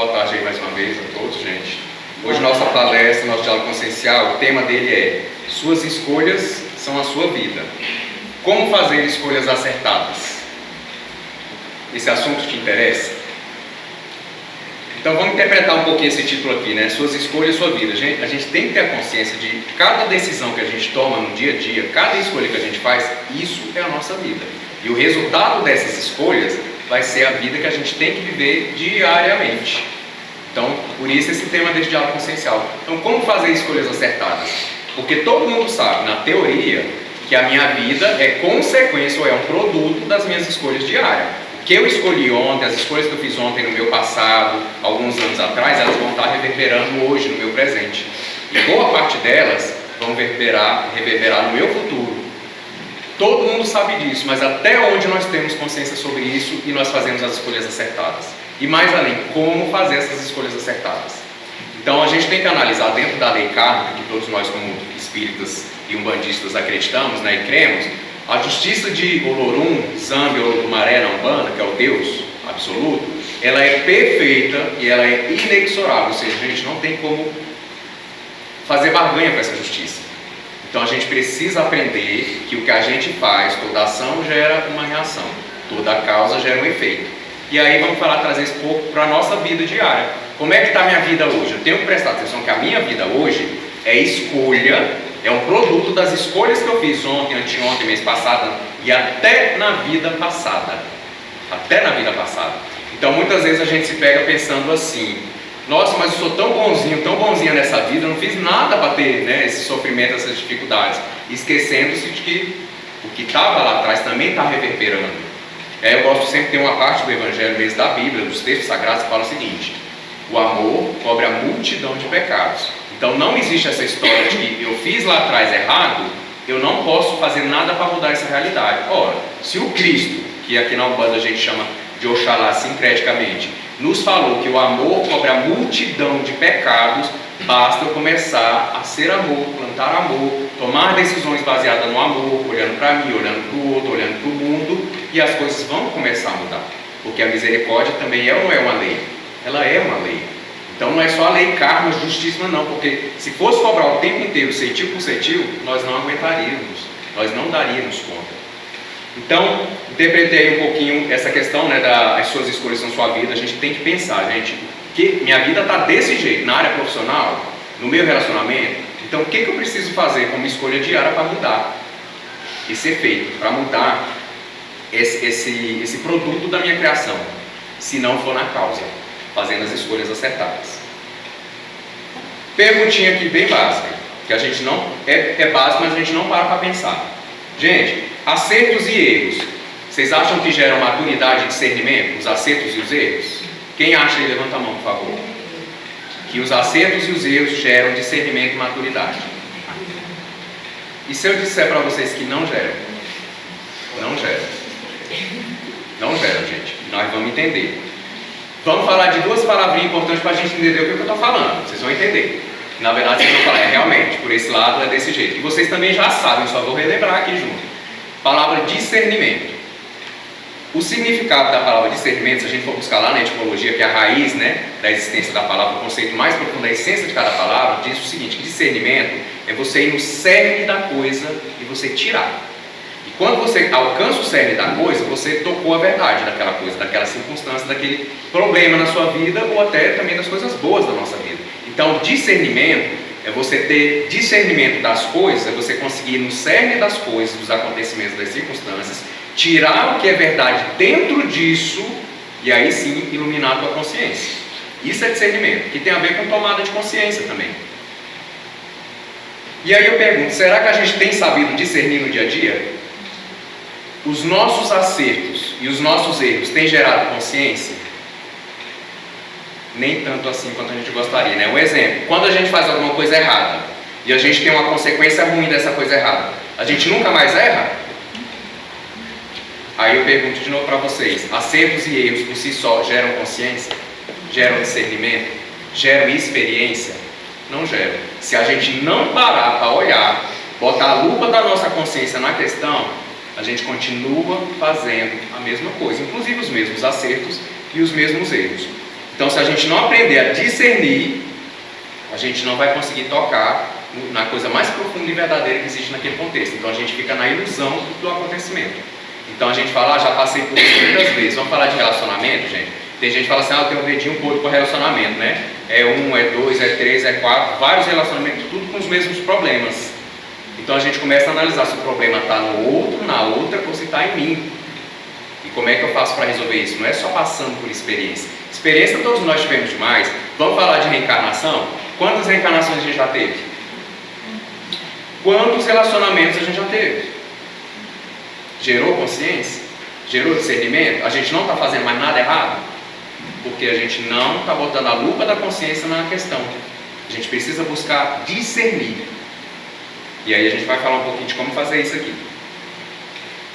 boa tarde aí mais uma vez a todos, gente. Hoje nossa palestra, nosso diálogo consciencial, o tema dele é Suas escolhas são a sua vida. Como fazer escolhas acertadas? Esse assunto te interessa? Então vamos interpretar um pouquinho esse título aqui, né? Suas escolhas, sua vida. A gente tem que ter a consciência de cada decisão que a gente toma no dia a dia, cada escolha que a gente faz, isso é a nossa vida. E o resultado dessas escolhas vai ser a vida que a gente tem que viver diariamente. Então, por isso esse tema desse diálogo consciencial. Então, como fazer escolhas acertadas? Porque todo mundo sabe, na teoria, que a minha vida é consequência ou é um produto das minhas escolhas diárias. O que eu escolhi ontem, as escolhas que eu fiz ontem no meu passado, alguns anos atrás, elas vão estar reverberando hoje no meu presente. E boa parte delas vão reverberar no meu futuro. Todo mundo sabe disso, mas até onde nós temos consciência sobre isso e nós fazemos as escolhas acertadas? E mais além, como fazer essas escolhas acertadas? Então a gente tem que analisar dentro da lei kármica, que todos nós como espíritas e umbandistas acreditamos, né, e cremos, a justiça de Olorum, Zambi ou Olotumaré na Umbanda, que é o Deus absoluto, ela é perfeita e ela é inexorável, ou seja, a gente não tem como fazer barganha com essa justiça. Então a gente precisa aprender que o que a gente faz, toda ação gera uma reação, toda causa gera um efeito. E aí vamos trazer esse pouco para a nossa vida diária. Como é que está a minha vida hoje? Eu tenho que prestar atenção que a minha vida hoje é escolha, é um produto das escolhas que eu fiz ontem, anteontem, mês passado e até na vida passada. Até na vida passada. Então muitas vezes a gente se pega pensando assim: nossa, mas eu sou tão bonzinha nessa vida, eu não fiz nada para ter, né, esse sofrimento, essas dificuldades. Esquecendo-se de que o que estava lá atrás também está reverberando. Eu gosto sempre de ter uma parte do Evangelho mesmo da Bíblia, dos textos sagrados, que fala o seguinte: o amor cobre a multidão de pecados. Então não existe essa história de que eu fiz lá atrás errado, eu não posso fazer nada para mudar essa realidade. Ora, se o Cristo, que aqui na Umbanda a gente chama de Oxalá sincreticamente, nos falou que o amor cobre a multidão de pecados, basta eu começar a ser amor, plantar amor, tomar decisões baseadas no amor, olhando para mim, olhando para o outro, olhando para o mundo, e as coisas vão começar a mudar. Porque a misericórdia também é ou não é uma lei? Ela é uma lei. Então não é só a lei karma justíssima não, porque se fosse cobrar o tempo inteiro, cetil por cetil, nós não aguentaríamos, nós não daríamos conta. Então, interpretei um pouquinho essa questão, né, das suas escolhas na sua vida. A gente tem que pensar, gente, que minha vida está desse jeito, na área profissional, no meu relacionamento. Então, o que eu preciso fazer como escolha diária para mudar esse efeito, para mudar esse produto da minha criação, se não for na causa, fazendo as escolhas acertadas. Perguntinha aqui bem básica, que a gente não, é básica, mas a gente não para pensar. Gente, acertos e erros, vocês acham que geram maturidade e discernimento, os acertos e os erros? Quem acha aí, levanta a mão, por favor. Que os acertos e os erros geram discernimento e maturidade. E se eu disser para vocês que não geram? Não geram. Não geram, gente. Nós vamos entender. Vamos falar de duas palavrinhas importantes para a gente entender o que eu estou falando. Vocês vão entender. Na verdade, vocês vão falar, realmente, por esse lado é desse jeito. E vocês também já sabem, só vou relembrar aqui junto. Palavra discernimento. O significado da palavra discernimento, se a gente for buscar lá na etimologia, que é a raiz, né, da existência da palavra, o conceito mais profundo da essência de cada palavra, diz o seguinte: que discernimento é você ir no cerne da coisa e você tirar. E quando você alcança o cerne da coisa, você tocou a verdade daquela coisa, daquela circunstância, daquele problema na sua vida, ou até também das coisas boas da nossa vida. Então, discernimento é você ter discernimento das coisas, é você conseguir ir no cerne das coisas, dos acontecimentos, das circunstâncias, tirar o que é verdade dentro disso, e aí sim iluminar a tua consciência. Isso é discernimento, que tem a ver com tomada de consciência também. E aí eu pergunto, será que a gente tem sabido discernir no dia a dia? Os nossos acertos e os nossos erros têm gerado consciência? Nem tanto assim quanto a gente gostaria, né? Um exemplo, quando a gente faz alguma coisa errada e a gente tem uma consequência ruim dessa coisa errada, a gente nunca mais erra? Aí eu pergunto de novo para vocês, acertos e erros por si só geram consciência? Geram discernimento? Geram experiência? Não geram. Se a gente não parar para olhar, botar a lupa da nossa consciência na questão, a gente continua fazendo a mesma coisa, inclusive os mesmos acertos e os mesmos erros. Então, se a gente não aprender a discernir, a gente não vai conseguir tocar na coisa mais profunda e verdadeira que existe naquele contexto. Então, a gente fica na ilusão do acontecimento. Então, a gente fala, já passei por isso muitas vezes. Vamos falar de relacionamento, gente? Tem gente que fala assim, eu tenho um dedinho podre com relacionamento, né? É 1, é 2, é 3, é 4, vários relacionamentos, tudo com os mesmos problemas. Então, a gente começa a analisar se o problema está no outro, na outra, ou se está em mim. E como é que eu faço para resolver isso? Não é só passando por experiência. Experiência todos nós tivemos demais. Vamos falar de reencarnação? Quantas reencarnações a gente já teve? Quantos relacionamentos a gente já teve? Gerou consciência? Gerou discernimento? A gente não está fazendo mais nada errado? Porque a gente não está botando a lupa da consciência na questão. A gente precisa buscar discernir. E aí a gente vai falar um pouquinho de como fazer isso aqui.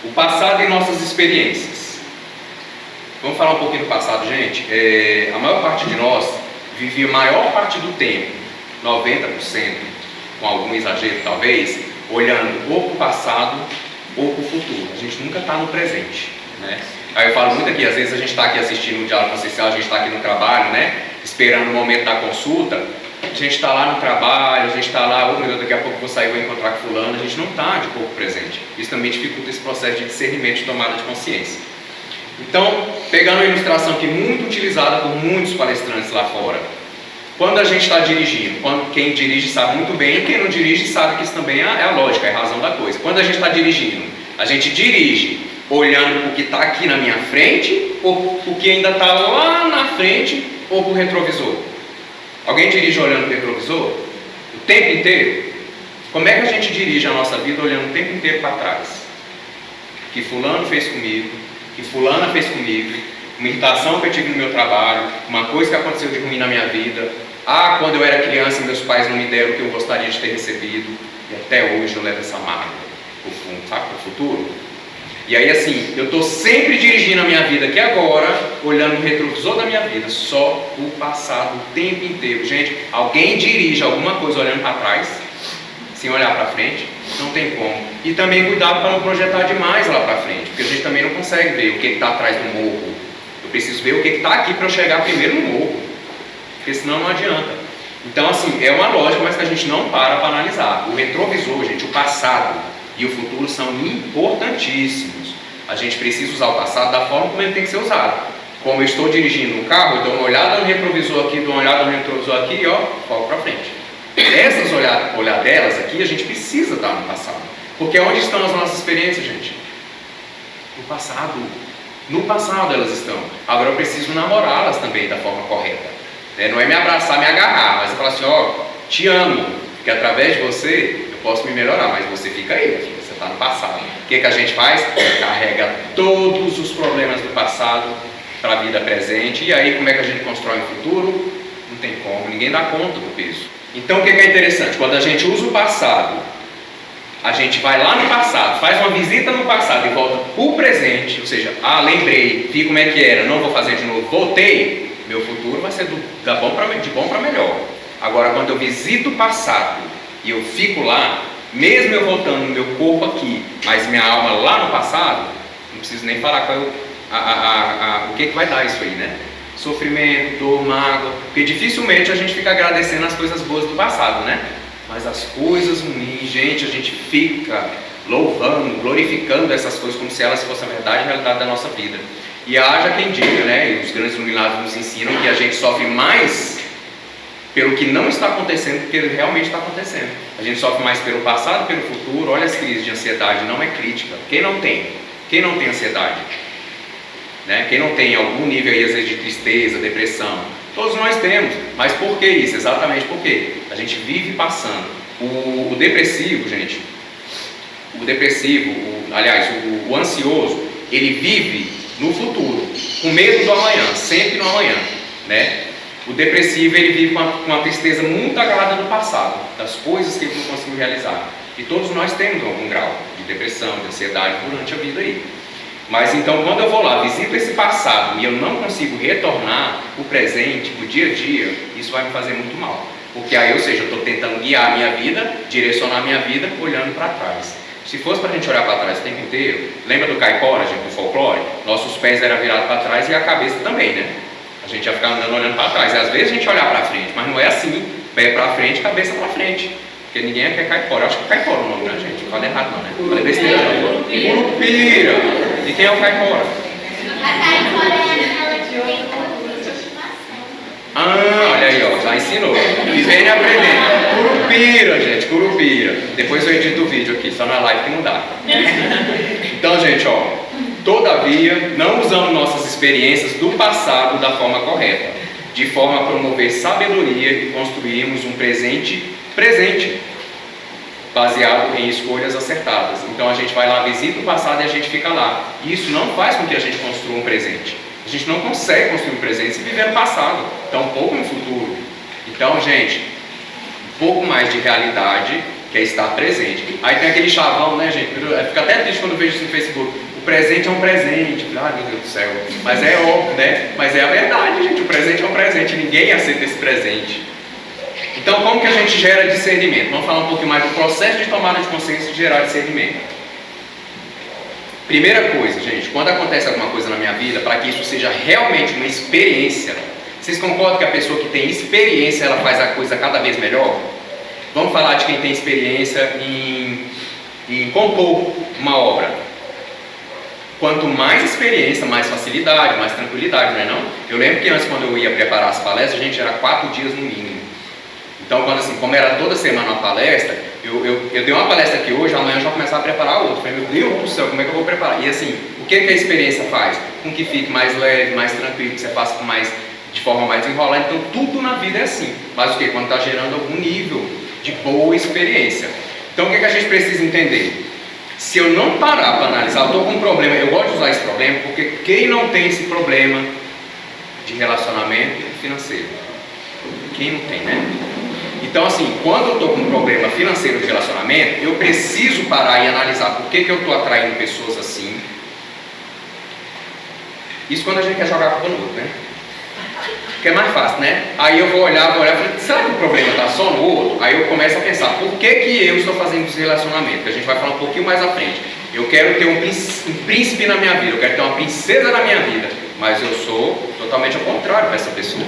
O passado e nossas experiências. Vamos falar um pouquinho do passado, gente. A maior parte de nós vivia a maior parte do tempo, 90%, com algum exagero talvez, olhando ou para o passado ou para o futuro. A gente nunca está no presente, né? Aí eu falo muito aqui, às vezes a gente está aqui assistindo o diálogo consciencial, a gente está aqui no trabalho, né? Esperando o momento da consulta. A gente está lá no trabalho, a gente está lá, oh meu Deus, daqui a pouco eu vou sair e vou encontrar com fulano. A gente não está de corpo presente. Isso também dificulta esse processo de discernimento, de tomada de consciência. Então, pegando uma ilustração que é muito utilizada por muitos palestrantes lá fora. Quando a gente está dirigindo, quem dirige sabe muito bem, e quem não dirige sabe que isso também é a lógica, é a razão da coisa. Quando a gente está dirigindo, a gente dirige olhando para o que está aqui na minha frente, ou para o que ainda está lá na frente, ou para o retrovisor. Alguém dirige olhando para o retrovisor? O tempo inteiro? Como é que a gente dirige a nossa vida olhando o tempo inteiro para trás? O que fulano fez comigo, o que fulana fez comigo, uma irritação que eu tive no meu trabalho, uma coisa que aconteceu de ruim na minha vida. Quando eu era criança meus pais não me deram o que eu gostaria de ter recebido, e até hoje eu levo essa mágoa para o fundo, sabe, para o futuro. E aí assim, eu estou sempre dirigindo a minha vida aqui agora, olhando o retrovisor da minha vida, só o passado, o tempo inteiro. Gente, alguém dirige alguma coisa olhando para trás, sem olhar para frente? Não tem como. E também cuidado para não projetar demais lá para frente, porque a gente também não consegue ver o que está atrás do morro. Eu preciso ver o que está aqui para eu chegar primeiro no morro, porque senão não adianta. Então assim, é uma lógica, mas que a gente não para analisar. O retrovisor, gente, o passado e o futuro são importantíssimos. A gente precisa usar o passado da forma como ele tem que ser usado. Como eu estou dirigindo um carro, eu dou uma olhada no retrovisor aqui, dou uma olhada no retrovisor aqui e foco para frente. Essas olhadelas aqui, a gente precisa estar no passado. Porque onde estão as nossas experiências, gente? No passado. No passado elas estão. Agora eu preciso namorá-las também da forma correta. Não é me abraçar, me agarrar, mas eu falar assim, te amo, porque através de você eu posso me melhorar, mas você fica aí, minha filha, você está no passado. O que a gente faz? Carrega todos os problemas do passado para a vida presente, e aí como é que a gente constrói um futuro? Não tem como, ninguém dá conta do peso. Então o que é interessante? Quando a gente usa o passado, a gente vai lá no passado, faz uma visita no passado e volta para o presente, ou seja, lembrei, vi como é que era, não vou fazer de novo, voltei, meu futuro vai ser de bom para melhor. Agora, quando eu visito o passado e eu fico lá, mesmo eu voltando no meu corpo aqui, mas minha alma lá no passado, não preciso nem falar qual o que vai dar isso aí, né? Sofrimento, dor, mágoa, porque dificilmente a gente fica agradecendo as coisas boas do passado, né? Mas as coisas ruins, gente, a gente fica louvando, glorificando essas coisas como se elas fossem a verdade e a realidade da nossa vida. E haja quem diga, né, e os grandes iluminados nos ensinam que a gente sofre mais pelo que não está acontecendo do que realmente está acontecendo. A gente sofre mais pelo passado, pelo futuro. Olha as crises de ansiedade, não é crítica. Quem não tem? Quem não tem ansiedade? Né? Quem não tem algum nível aí, às vezes, de tristeza, depressão? Todos nós temos. Mas por que isso? Exatamente porque a gente vive passando. O depressivo, gente, o ansioso, ele vive no futuro, com medo do amanhã, sempre no amanhã, né? O depressivo, ele vive com uma tristeza muito agarrada do passado, das coisas que ele não conseguiu realizar. E todos nós temos algum grau de depressão, de ansiedade durante a vida aí. Mas então, quando eu vou lá, visito esse passado e eu não consigo retornar o presente, o dia a dia, isso vai me fazer muito mal. Porque aí, ou seja, eu estou tentando guiar a minha vida, direcionar a minha vida, olhando para trás. Se fosse para a gente olhar para trás o tempo inteiro, lembra do caipora, gente, do folclore? Nossos pés eram virados para trás e a cabeça também, né? A A gente ia ficar andando olhando para trás. E às vezes a gente olhar para frente, mas não é assim, pé para frente, cabeça para frente. Porque ninguém quer caipora. Eu acho que é caipora o nome, né, gente? Não falei errado não, né? Falei besteira não. Curupira. E quem é o caipora? A caipora é aquela que tem curupira de estimação. Olha aí, ó, já ensinou. Vivendo e aprendendo. Curupira, gente, curupira. Depois eu edito o vídeo aqui, só na live que não dá. Então, gente, ó, todavia, não usamos nossas experiências do passado da forma correta, de forma a promover sabedoria e construirmos um presente, baseado em escolhas acertadas. Então a gente vai lá, visita o passado e a gente fica lá. E isso não faz com que a gente construa um presente. A gente não consegue construir um presente se viver no passado, tampouco no futuro. Então, gente, um pouco mais de realidade, que é estar presente. Aí tem aquele chavão, né, gente? Fica até triste quando eu vejo isso no Facebook. O presente é um presente. Ai, meu Deus do céu. Mas é óbvio, né? Mas é a verdade, gente. O presente é um presente. Ninguém aceita esse presente. Então, como que a gente gera discernimento? Vamos falar um pouquinho mais do processo de tomada de consciência de gerar discernimento. Primeira coisa, gente, quando acontece alguma coisa na minha vida, para que isso seja realmente uma experiência, vocês concordam que a pessoa que tem experiência, ela faz a coisa cada vez melhor? Vamos falar de quem tem experiência em compor uma obra. Quanto mais experiência, mais facilidade, mais tranquilidade, não é não? Eu lembro que antes, quando eu ia preparar as palestras, gente, era 4 dias no mínimo. Então, quando, assim, como era toda semana uma palestra, eu dei uma palestra aqui hoje, amanhã eu já começava a preparar outra. Falei, meu Deus do céu, como é que eu vou preparar? E assim, o que a experiência faz? Com que fique mais leve, mais tranquilo, que você faça de forma mais desenrolada. Então, tudo na vida é assim. Mas o que? Quando está gerando algum nível de boa experiência. Então, o que a gente precisa entender? Se eu não parar para analisar, eu estou com um problema, eu gosto de usar esse problema, porque quem não tem esse problema de relacionamento financeiro? Quem não tem, né? Então, assim, quando eu estou com um problema financeiro de relacionamento, eu preciso parar e analisar por que eu estou atraindo pessoas assim. Isso quando a gente quer jogar a culpa no outro, né? Porque é mais fácil, né? Aí eu vou olhar e falar, será que o problema está só no outro? Aí eu começo a pensar, por que eu estou fazendo esse relacionamento? Que a gente vai falar um pouquinho mais à frente. Eu quero ter um príncipe na minha vida, eu quero ter uma princesa na minha vida, mas eu sou totalmente ao contrário dessa pessoa.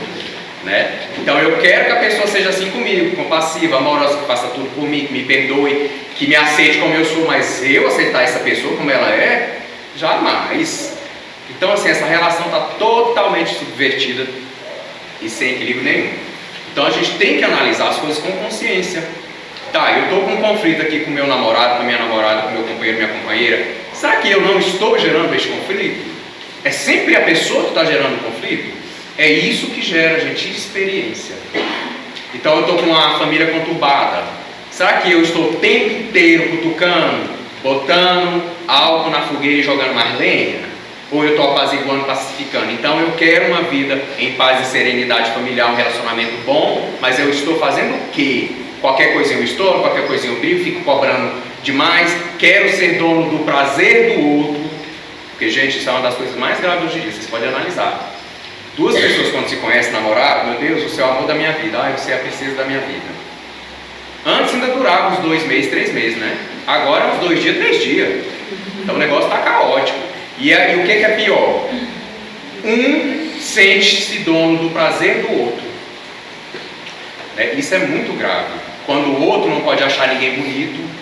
Né? Então eu quero que a pessoa seja assim comigo, compassiva, amorosa, que faça tudo por mim, que me perdoe, que me aceite como eu sou, mas eu aceitar essa pessoa como ela é, jamais. Então assim, essa relação está totalmente subvertida e sem equilíbrio nenhum. Então a gente tem que analisar as coisas com consciência. Tá, eu estou com um conflito aqui com meu namorado, com a minha namorada, com meu companheiro, minha companheira. Será que eu não estou gerando esse conflito? É sempre a pessoa que está gerando o conflito? É isso que gera, gente, experiência. Então eu estou com uma família conturbada. Será que eu estou o tempo inteiro cutucando, botando álcool na fogueira e jogando mais lenha? Ou eu estou apaziguando, pacificando? Então eu quero uma vida em paz e serenidade familiar, um relacionamento bom, mas eu estou fazendo o quê? Qualquer coisinha eu estouro, qualquer coisinha eu brigo, fico cobrando demais, quero ser dono do prazer do outro. Porque, gente, isso é uma das coisas mais graves hoje em dia, vocês podem analisar. 2 pessoas quando se conhecem, namorar, meu Deus, você é o amor da minha vida, você é a princesa da minha vida. Antes ainda durava uns 2 meses, 3 meses, né? Agora é uns 2 dias, 3 dias. Então o negócio está caótico. E o que é pior? Um sente-se dono do prazer do outro. Isso é muito grave. Quando o outro não pode achar ninguém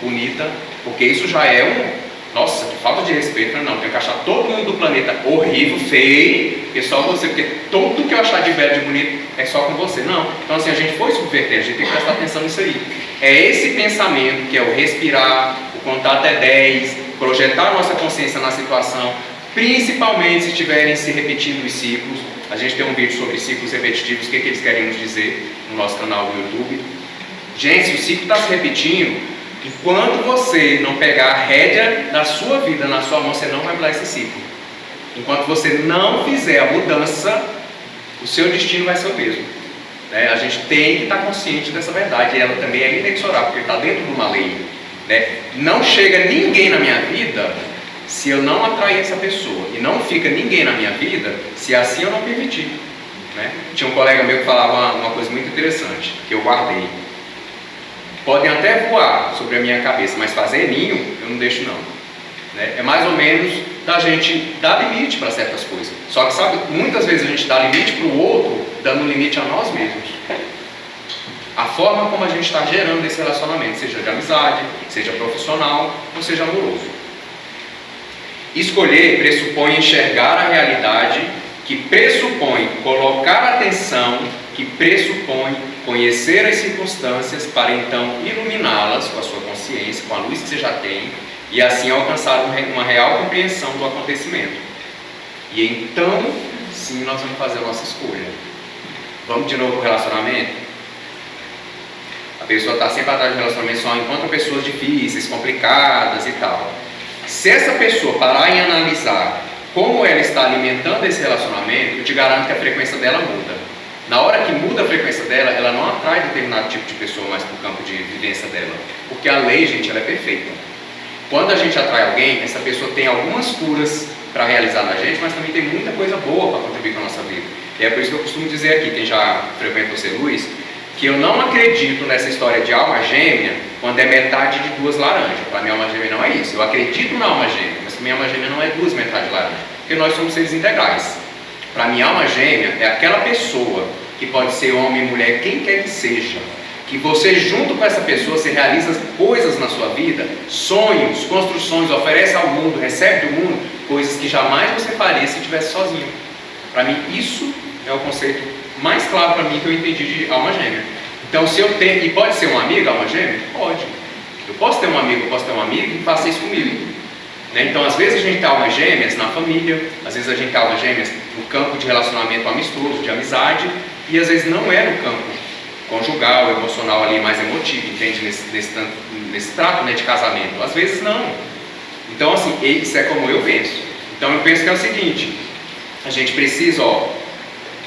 bonita, porque isso já é nossa, que falta de respeito. Não, tem que achar todo mundo do planeta horrível, feio, porque só você, porque tudo que eu achar de velho, de bonito, é só com você. Não. Então assim, a gente foi subverter, a gente tem que prestar atenção nisso aí. É esse pensamento que é o respirar, o contar até 10, projetar a nossa consciência na situação, principalmente se estiverem se repetindo os ciclos. A gente tem um vídeo sobre ciclos repetitivos, o que eles querem nos dizer no nosso canal do YouTube. Gente, se o ciclo está se repetindo, enquanto você não pegar a rédea da sua vida na sua mão, você não vai mudar esse ciclo. Enquanto você não fizer a mudança, o seu destino vai ser o mesmo. A gente tem que estar consciente dessa verdade, e ela também é inexorável, porque está dentro de uma lei. Não chega ninguém na minha vida se eu não atrair essa pessoa, e não fica ninguém na minha vida se assim eu não permitir. Tinha um colega meu que falava uma coisa muito interessante, que eu guardei. Podem até voar sobre a minha cabeça, mas fazer ninho eu não deixo não. É mais ou menos da gente dar limite para certas coisas. Só que, sabe, muitas vezes a gente dá limite para o outro, dando limite a nós mesmos. A forma como a gente está gerando esse relacionamento, seja de amizade, seja profissional, ou seja amoroso. Escolher pressupõe enxergar a realidade, que pressupõe colocar atenção, que pressupõe conhecer as circunstâncias para então iluminá-las com a sua consciência, com a luz que você já tem, e assim alcançar uma real compreensão do acontecimento. E então, sim, nós vamos fazer a nossa escolha. Vamos de novo para o relacionamento? A pessoa está sempre atrás do relacionamento, só encontra pessoas difíceis, complicadas e tal. Se essa pessoa parar e analisar como ela está alimentando esse relacionamento, eu te garanto que a frequência dela muda. Na hora que muda a frequência dela, ela não atrai determinado tipo de pessoa mais para o campo de vivência dela. Porque a lei, gente, ela é perfeita. Quando a gente atrai alguém, essa pessoa tem algumas curas para realizar na gente, mas também tem muita coisa boa para contribuir com a nossa vida. E é por isso que eu costumo dizer aqui, quem já frequenta o C. Luiz, que eu não acredito nessa história de alma gêmea quando é metade de duas laranjas. Para mim, alma gêmea não é isso. Eu acredito na alma gêmea, mas para mim, alma gêmea não é duas metades de laranja, porque nós somos seres integrais. Para mim, alma gêmea é aquela pessoa que pode ser homem, mulher, quem quer que seja, que você junto com essa pessoa, você realiza coisas na sua vida, sonhos, construções, oferece ao mundo, recebe do mundo, coisas que jamais você faria se estivesse sozinho. Para mim, isso é o conceito mais claro para mim que eu entendi de alma gêmea. Então, se eu tenho, e pode ser um amigo, alma gêmea? Pode. Eu posso ter um amigo, eu posso ter um amigo que faça isso comigo. Né? Então, às vezes a gente tem almas gêmeas na família, às vezes a gente tem almas gêmeas no campo de relacionamento amistoso, de amizade, e às vezes não é no campo conjugal, emocional ali, mais emotivo, entende? Nesse trato, né, de casamento. Às vezes não. Então, assim, isso é como eu penso. Então, eu penso que é o seguinte, a gente precisa,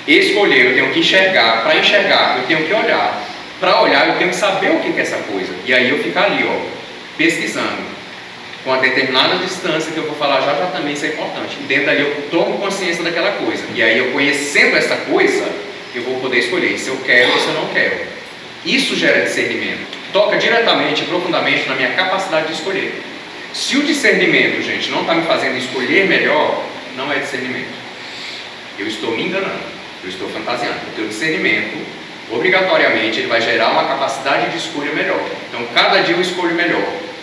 escolher, eu tenho que enxergar, para enxergar, eu tenho que olhar, para olhar, eu tenho que saber o que é essa coisa, e aí eu ficar ali, pesquisando, com a determinada distância que eu vou falar já também, isso é importante, e dentro dali eu tomo consciência daquela coisa, e aí eu conhecendo essa coisa, eu vou poder escolher se eu quero ou se eu não quero. Isso gera discernimento, toca diretamente, profundamente na minha capacidade de escolher. Se o discernimento, gente, não está me fazendo escolher melhor, não é discernimento, eu estou me enganando. Eu estou fantasiando, porque o discernimento, obrigatoriamente, ele vai gerar uma capacidade de escolha melhor. Então, cada dia eu escolho melhor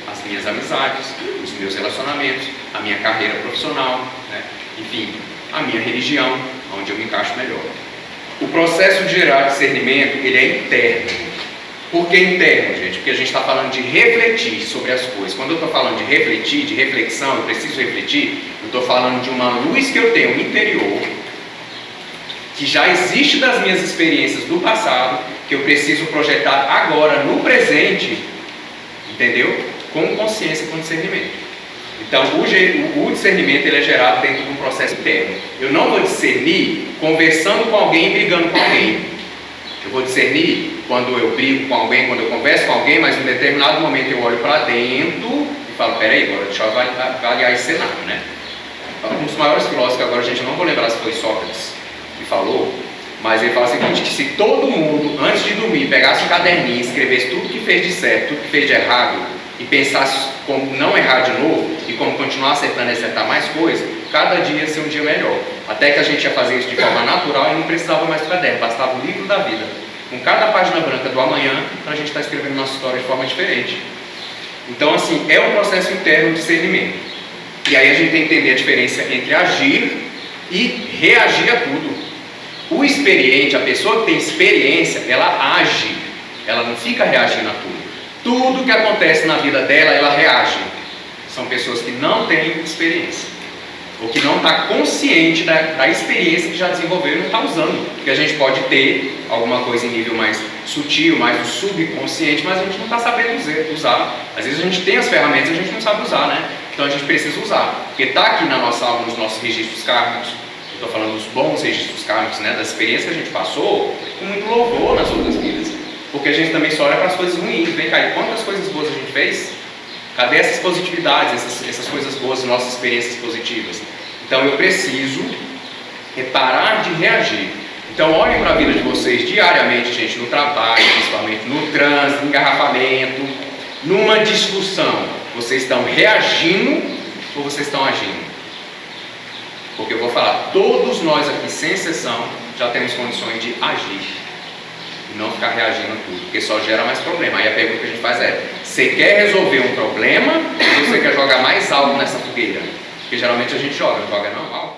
as minhas amizades, os meus relacionamentos, a minha carreira profissional, né? Enfim, a minha religião, onde eu me encaixo melhor. O processo de gerar discernimento, ele é interno. Por que interno, gente? Porque a gente está falando de refletir sobre as coisas. Quando eu estou falando de refletir, de reflexão, eu preciso refletir, eu estou falando de uma luz que eu tenho interior, que já existe das minhas experiências do passado, que eu preciso projetar agora, no presente, entendeu? Com consciência, com discernimento. Então, o discernimento ele é gerado dentro de um processo interno. Eu não vou discernir conversando com alguém e brigando com alguém. Eu vou discernir quando eu brigo com alguém, quando eu converso com alguém, mas em um determinado momento eu olho para dentro e falo, peraí, agora deixa eu avaliar esse cenário, né? Um dos maiores filósofos, agora a gente não vou lembrar se foi Sócrates, falou, mas ele fala o seguinte, que se todo mundo, antes de dormir, pegasse um caderninho e escrevesse tudo que fez de certo, tudo que fez de errado, e pensasse como não errar de novo, e como continuar acertando e acertar mais coisas, cada dia ia ser um dia melhor. Até que a gente ia fazer isso de forma natural e não precisava mais do caderno, bastava o livro da vida, com cada página branca do amanhã, para a gente estar escrevendo nossa história de forma diferente. Então, assim, é um processo interno de discernimento. E aí a gente tem que entender a diferença entre agir e reagir a tudo. O experiente, a pessoa que tem experiência, ela age, ela não fica reagindo a tudo. Tudo que acontece na vida dela, ela reage. São pessoas que não têm experiência, ou que não está consciente da experiência que já desenvolveu e não está usando. Porque a gente pode ter alguma coisa em nível mais sutil, mais do subconsciente, mas a gente não está sabendo usar. Às vezes a gente tem as ferramentas e a gente não sabe usar, né? Então a gente precisa usar, porque está aqui na nossa alma, nos nossos registros kármicos. Estou falando dos bons registros kármicos, né, das experiências que a gente passou, com muito louvor nas outras vidas. Porque a gente também só olha para as coisas ruins. Vem cá, e quantas coisas boas a gente fez? Cadê essas positividades, essas coisas boas, nossas experiências positivas? Então eu preciso parar de reagir. Então olhem para a vida de vocês diariamente, gente, no trabalho, principalmente no trânsito, no engarrafamento, numa discussão. Vocês estão reagindo ou vocês estão agindo? Porque eu vou falar, todos nós aqui, sem exceção, já temos condições de agir. E não ficar reagindo a tudo, porque só gera mais problema. Aí a pergunta que a gente faz é, você quer resolver um problema ou você quer jogar mais algo nessa fogueira? Porque geralmente a gente joga, não joga não?